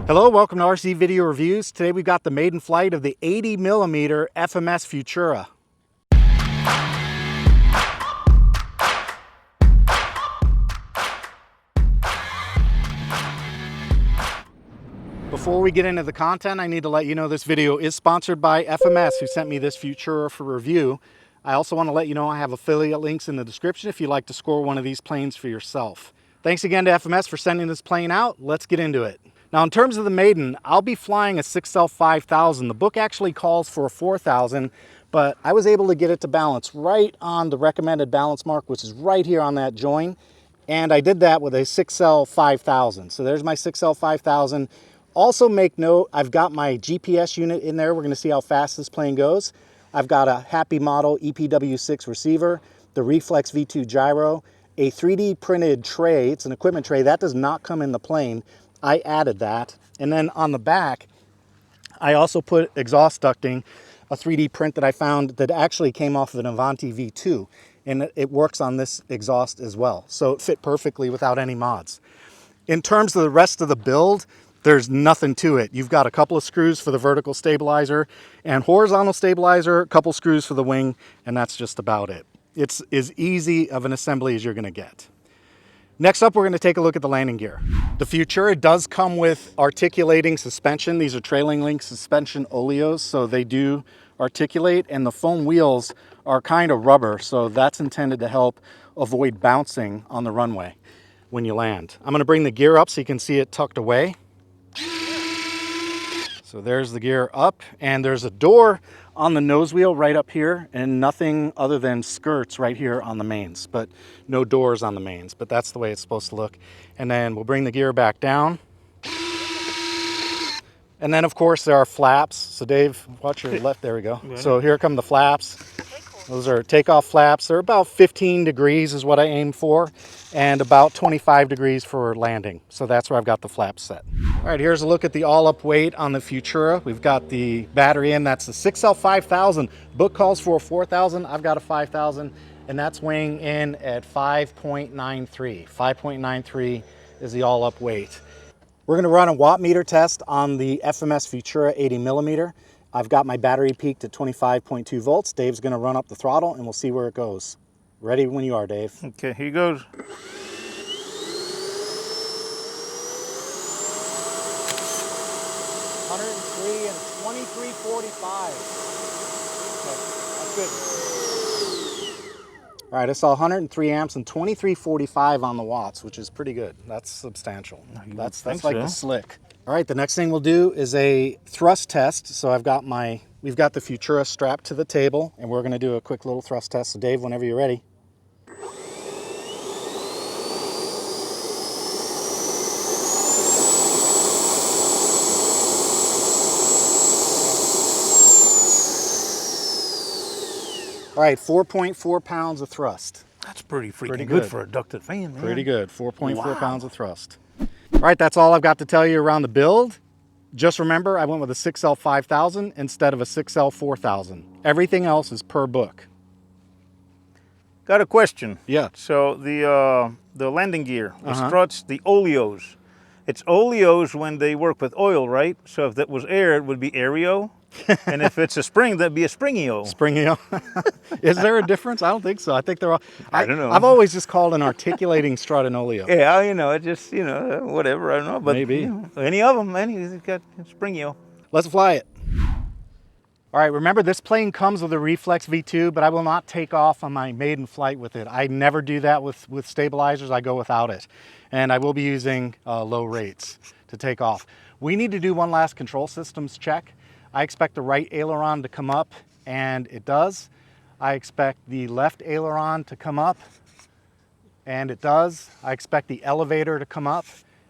Hello, welcome to RC Video Reviews. Today we've got the maiden flight of the 80mm FMS Futura. Before we get into the content, I need to let you know this video is sponsored by FMS, who sent me this Futura for review. I also want to let you know I have affiliate links in the description if you'd like to score one of these planes for yourself. Thanks again to FMS for sending this plane out. Let's get into it. Now, in terms of the Maiden, I'll be flying a 6L 5000. The book actually calls for a 4000, but I was able to get it to balance right on the recommended balance mark, which is right here on that join. And I did that with a 6L 5000. So there's my 6L 5000. Also make note, I've got my GPS unit in there. We're gonna see how fast this plane goes. I've got a Happy Model EPW6 receiver, the Reflex V2 gyro, a 3D printed tray. It's an equipment tray. That does not come in the plane. I added that. And then on the back, I also put exhaust ducting, a 3D print that I found that actually came off of an Avanti V2. And it works on this exhaust as well. So it fit perfectly without any mods. In terms of the rest of the build, there's nothing to it. You've got a couple of screws for the vertical stabilizer and horizontal stabilizer, a couple screws for the wing, and that's just about it. It's as easy of an assembly as you're gonna get. Next up, we're going to take a look at the landing gear. The Futura does come with articulating suspension. These are trailing link suspension oleos, so they do articulate, and the foam wheels are kind of rubber, so that's intended to help avoid bouncing on the runway when you land. I'm going to bring the gear up so you can see it tucked away. So there's the gear up, and there's a door on the nose wheel right up here, and nothing other than skirts right here on the mains, but no doors on the mains, but that's the way it's supposed to look. And then we'll bring the gear back down. And then of course there are flaps. So Dave, watch your left, there we go. So here come the flaps. Those are takeoff flaps. They're about 15 degrees is what I aim for, and about 25 degrees for landing. So that's where I've got the flaps set. All right, here's a look at the all-up weight on the Futura. We've got the battery in. That's the 6L 5000. Book calls for a 4000. I've got a 5000, and that's weighing in at 5.93. 5.93 is the all-up weight. We're gonna run a watt meter test on the FMS Futura 80mm. I've got my battery peaked at 25.2 volts. Dave's gonna run up the throttle and we'll see where it goes. Ready when you are, Dave. Okay, here goes. $103 and 23.45. Okay, that's good. All right, I saw 103 amps and 23.45 on the watts, which is pretty good. That's substantial. That's like the slick. All right, the next thing we'll do is a thrust test. So we've got the Futura strapped to the table, and we're gonna do a quick little thrust test. So Dave, whenever you're ready. All right, 4.4 pounds of thrust. That's pretty good for a ducted fan, man. Pretty good, 4.4 pounds of thrust. All right, that's all I've got to tell you around the build. Just remember, I went with a 6L 5000 instead of a 6L 4000. Everything else is per book. Got a question. Yeah. So the landing gear, the struts, the oleos. It's oleos when they work with oil, right? So if that was air, it would be aereo. And if it's a spring, that'd be a springio. Springio. Is there a difference? I don't think so. I think they're all... I don't know. I've always just called an articulating strut an oleo. Yeah, you know, it just, you know, whatever, I don't know. But maybe. You know, any of them, it's got springio. Let's fly it. All right, remember this plane comes with a Reflex V2, but I will not take off on my maiden flight with it. I never do that with stabilizers. I go without it. And I will be using low rates to take off. We need to do one last control systems check. I expect the right aileron to come up, and it does. I expect the left aileron to come up, and it does. I expect the elevator to come up,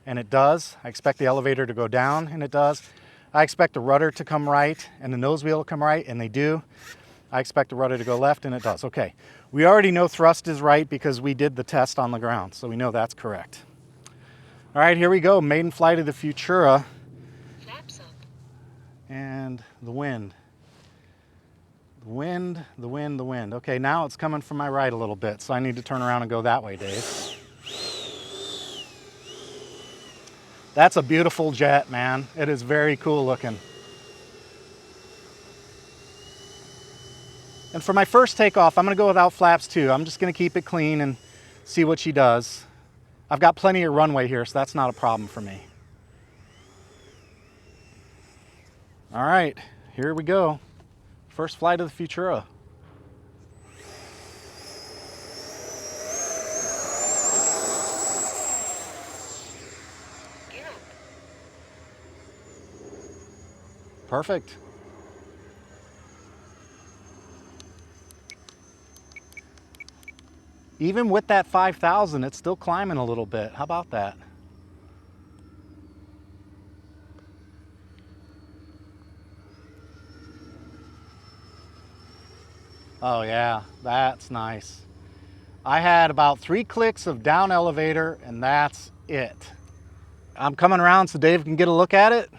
and it does. I expect the elevator to go down, and it does. I expect the rudder to come right, and the nose wheel to come right, and they do. I expect the rudder to go left, and it does. Okay, we already know thrust is right because we did the test on the ground, so we know that's correct. All right, here we go. Maiden flight of the Futura. And the wind. The wind, the wind, the wind. Okay, now it's coming from my right a little bit, so I need to turn around and go that way, Dave. That's a beautiful jet, man. It is very cool looking. And for my first takeoff, I'm gonna go without flaps too. I'm just gonna keep it clean and see what she does. I've got plenty of runway here, so that's not a problem for me. All right, here we go. First flight of the Futura. Perfect. Even with that 5,000, it's still climbing a little bit. How about that? Oh yeah, that's nice. I had about 3 clicks of down elevator and that's it. I'm coming around so Dave can get a look at it.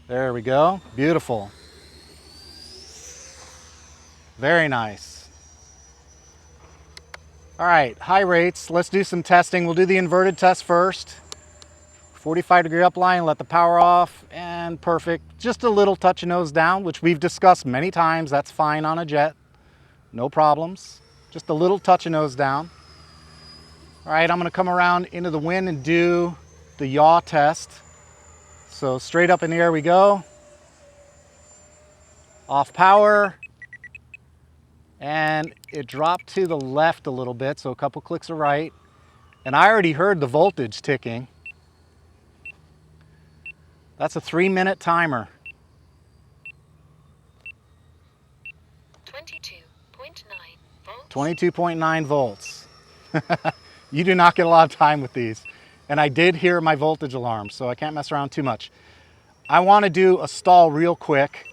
There we go, beautiful. Very nice. All right, high rates, let's do some testing. We'll do the inverted test first. 45-degree upline, let the power off, and perfect. Just a little touch of nose down, which we've discussed many times. That's fine on a jet, no problems. Just a little touch of nose down. All right, I'm gonna come around into the wind and do the yaw test. So straight up in the air we go. Off power. And it dropped to the left a little bit, so a couple clicks of right. And I already heard the voltage ticking. That's a 3-minute timer. 22.9 volts. 22.9 volts. You do not get a lot of time with these. And I did hear my voltage alarm, so I can't mess around too much. I want to do a stall real quick.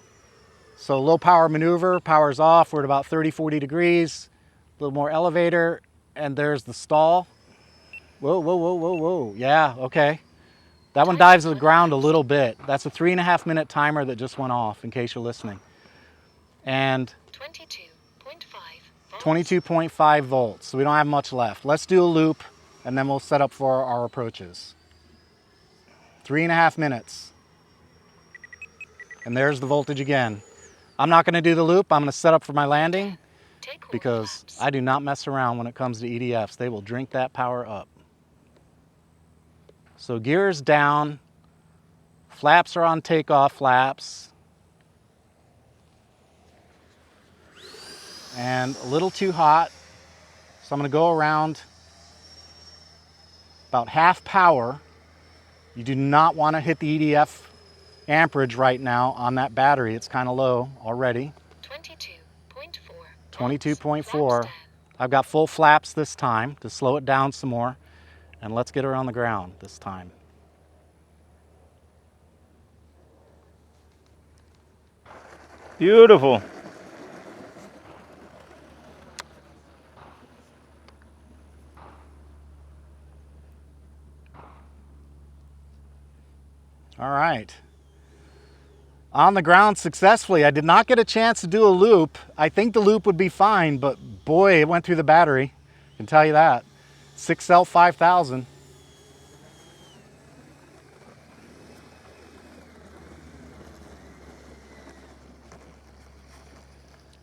So low power maneuver, power's off. We're at about 30, 40 degrees. A little more elevator, and there's the stall. Whoa, whoa, whoa, whoa, whoa. Yeah, okay. That one dives to the ground a little bit. That's a 3.5-minute timer that just went off, in case you're listening. And 22.5 volts, so we don't have much left. Let's do a loop, and then we'll set up for our approaches. 3.5 minutes. And there's the voltage again. I'm not gonna do the loop. I'm gonna set up for my landing because I do not mess around when it comes to EDFs. They will drink that power up. So gears down, flaps are on takeoff flaps. And a little too hot. So I'm gonna go around about half power. You do not wanna hit the EDF amperage right now on that battery. It's kind of low already. 22.4. I've got full flaps this time to slow it down some more. And let's get her on the ground this time. Beautiful. All right. On the ground successfully. I did not get a chance to do a loop. I think the loop would be fine, but boy, it went through the battery. I can tell you that. 6L 5000.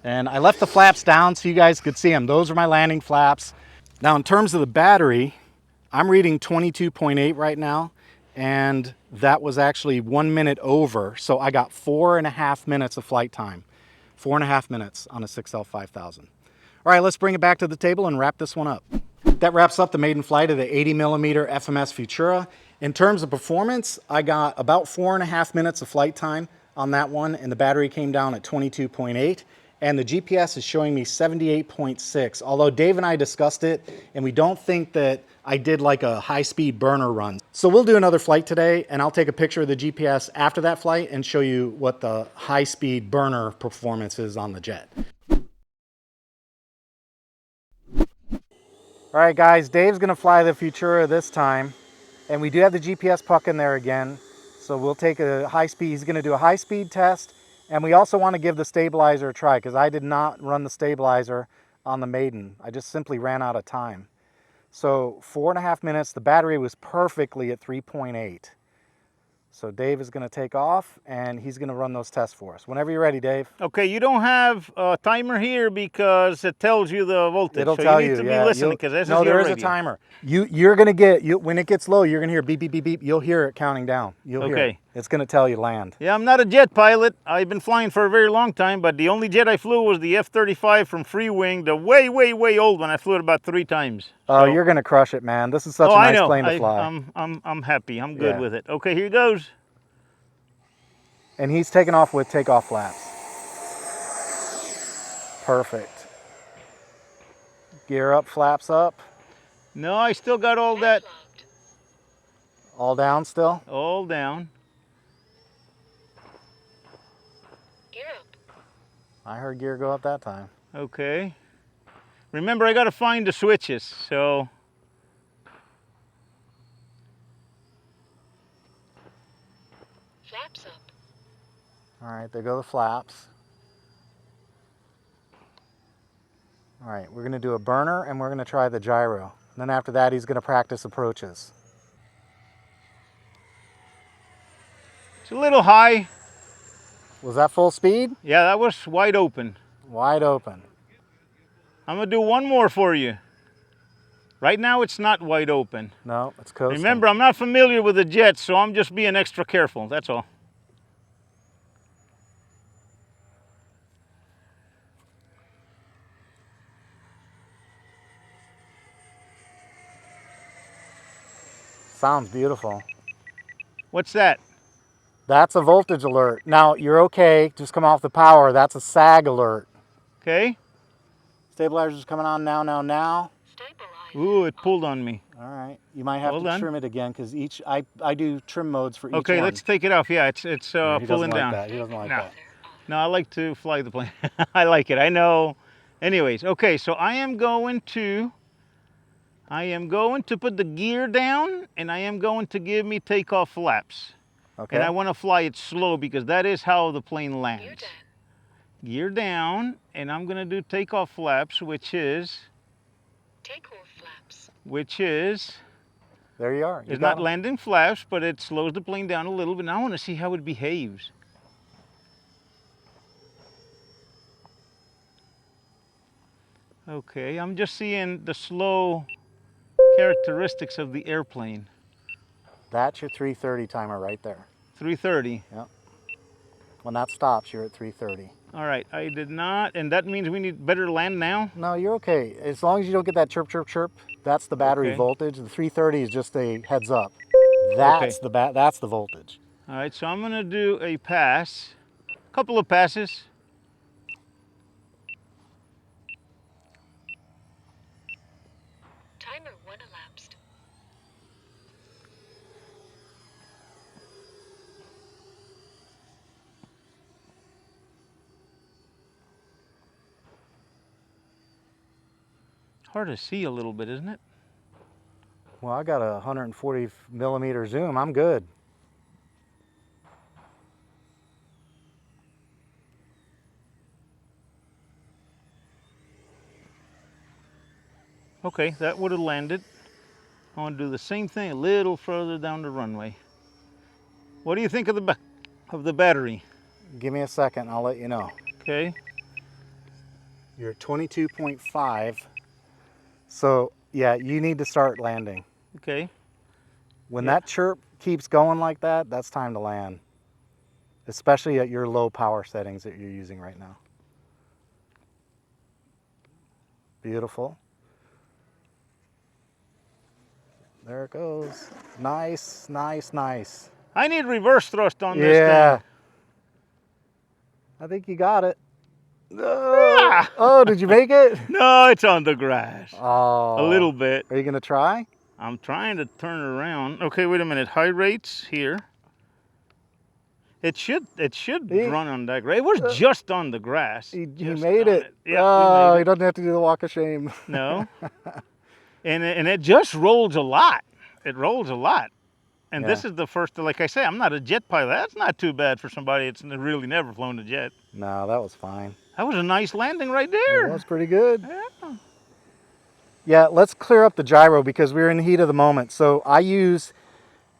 And I left the flaps down so you guys could see them. Those are my landing flaps. Now in terms of the battery, I'm reading 22.8 right now, and that was actually 1 minute over. So I got 4.5 minutes of flight time. 4.5 minutes on a 6L 5000. All right, let's bring it back to the table and wrap this one up. That wraps up the maiden flight of the 80mm FMS Futura. In terms of performance, I got about 4.5 minutes of flight time on that one, and the battery came down at 22.8. And the GPS is showing me 78.6, although Dave and I discussed it, and we don't think that I did like a high-speed burner run. So we'll do another flight today, and I'll take a picture of the GPS after that flight and show you what the high-speed burner performance is on the jet. All right, guys, Dave's gonna fly the Futura this time, and we do have the GPS puck in there again, so we'll take a high-speed, he's gonna do a high-speed test. And we also want to give the stabilizer a try because I did not run the stabilizer on the Maiden. I just simply ran out of time. So 4.5 minutes, the battery was perfectly at 3.8. So Dave is gonna take off and he's gonna run those tests for us. Whenever you're ready, Dave. Okay, you don't have a timer here because it tells you the voltage. It'll so tell you need to yeah. be listening because this No, is your there is a radio. timer. You're gonna get, when it gets low, you're gonna hear beep, beep, beep, beep. You'll hear it counting down. You'll hear it. It's gonna tell you land. Yeah, I'm not a jet pilot. I've been flying for a very long time, but the only jet I flew was the F-35 from Free Wing, the way, way, way old one. I flew it about 3 times. Oh, you're gonna crush it, man. This is such a I nice know. plane to fly. I'm happy. I'm good Yeah. with it. Okay, here goes. And he's taking off with takeoff flaps. Perfect. Gear up, flaps up. No, I still got all that Locked. All down still? all down. Gear up. I heard gear go up that time. Okay. Remember, I got to find the switches, so... Flaps up. All right, there go the flaps. All right, we're gonna do a burner and we're gonna try the gyro. And then after that, he's gonna practice approaches. It's a little high. Was that full speed? Yeah, that was wide open. Wide open. I'm going to do one more for you. Right now, it's not wide open. No, it's coasting. Remember, I'm not familiar with the jets, so I'm just being extra careful. That's all. Sounds beautiful. What's that? That's a voltage alert. Now, you're okay, just come off the power. That's a sag alert. Okay. Stabilizer's coming on now. Stabilize. Ooh, it pulled on me. All right, you might have Hold to on. trim it again because I do trim modes for each one. Okay, let's take it off. Yeah, it's He pulling doesn't down. like that. He doesn't like No. that. No, I like to fly the plane. I like it. I know. Anyways, okay, so I am going to put the gear down, and I am going to give me takeoff flaps. Okay. And I want to fly it slow because that is how the plane Gear lands. down. Gear down, and I'm going to do takeoff flaps, which is Takeoff flaps. There you are. You it's got not him. landing flaps, but it slows the plane down a little bit. Now I want to see how it behaves. Okay, I'm just seeing the slow characteristics of the airplane. That's your 330 timer right there. 330. When that stops, you're at 330. All right, I did not, and that means we need better land now? No, you're okay. As long as you don't get that chirp, chirp, chirp, that's the battery Okay. voltage. The 330 is just a heads up. That's that's the voltage. All right, so I'm gonna do a pass, a couple of passes. Timer 1 elapsed. Hard to see a little bit, isn't it? Well, I got a 140 millimeter zoom. I'm good. Okay, that would have landed. I want to do the same thing a little further down the runway. What do you think of the battery? Give me a second. I'll let you know. Okay. You're at 22.5. So yeah, you need to start landing. Okay. When Yeah. that chirp keeps going like that, that's time to land. Especially at your low power settings that you're using right now. Beautiful. There it goes. Nice, nice, nice. I need reverse thrust on this Yeah. thing. I think you got it. Oh, oh, did you make it? No, it's on the grass. Oh. A little bit. Are you gonna try? I'm trying to turn it around. Okay, wait a minute. High rates here. It should run on that grass. It was just on the grass. He Just made on it. Yeah, Oh, we he made it. doesn't have to do the walk of shame. No. and it just rolls a lot. It rolls a lot. And this Yeah. is the first, like I say, I'm not a jet pilot. That's not too bad for somebody that's really never flown a jet. No, that was fine. That was a nice landing right It there. was pretty good. Yeah. Yeah, let's clear up the gyro because we're in the heat of the moment. So I use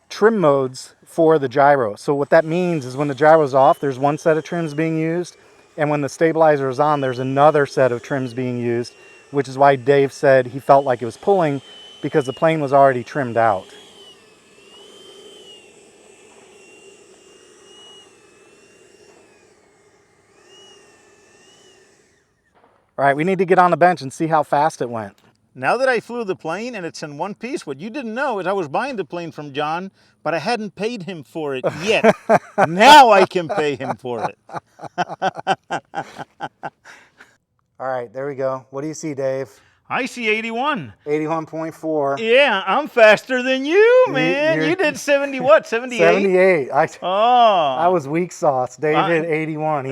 trim modes for the gyro. So what that means is when the gyro is off, there's one set of trims being used, and when the stabilizer is on, there's another set of trims being used, which is why Dave said he felt like it was pulling because the plane was already trimmed out. All right, we need to get on the bench and see how fast it went. Now that I flew the plane and it's in one piece, what you didn't know is I was buying the plane from John, but I hadn't paid him for it yet. Now I can pay him for it. All right, there we go. What do you see, Dave? I see 81. 81.4. Yeah, I'm faster than you, man. You did 70 what? 78? 78. Oh. I was weak sauce. Dave hit 81.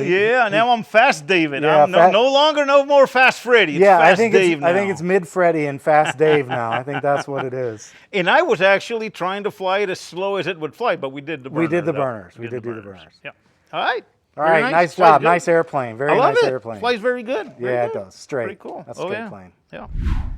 Now I'm fast David. Yeah, I'm no more fast Freddy. It's fast Dave now. I think it's mid Freddy and fast Dave now. I think that's what it is. And I was actually trying to fly it as slow as it would fly, but we did the burners. We did the burners. We did do the burners. Yeah. All right. All right, nice job. Nice airplane. Very nice airplane. Flies very good. Yeah, it does. Straight. Pretty cool. That's a straight plane. Yeah.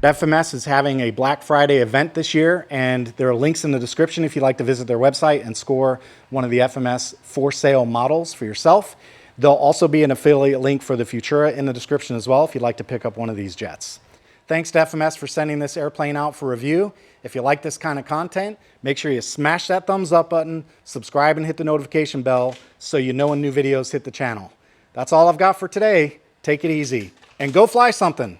FMS is having a Black Friday event this year, and there are links in the description if you'd like to visit their website and score one of the FMS for sale models for yourself. There'll also be an affiliate link for the Futura in the description as well if you'd like to pick up one of these jets. Thanks to FMS for sending this airplane out for review. If you like this kind of content, make sure you smash that thumbs up button, subscribe and hit the notification bell so you know when new videos hit the channel. That's all I've got for today. Take it easy and go fly something.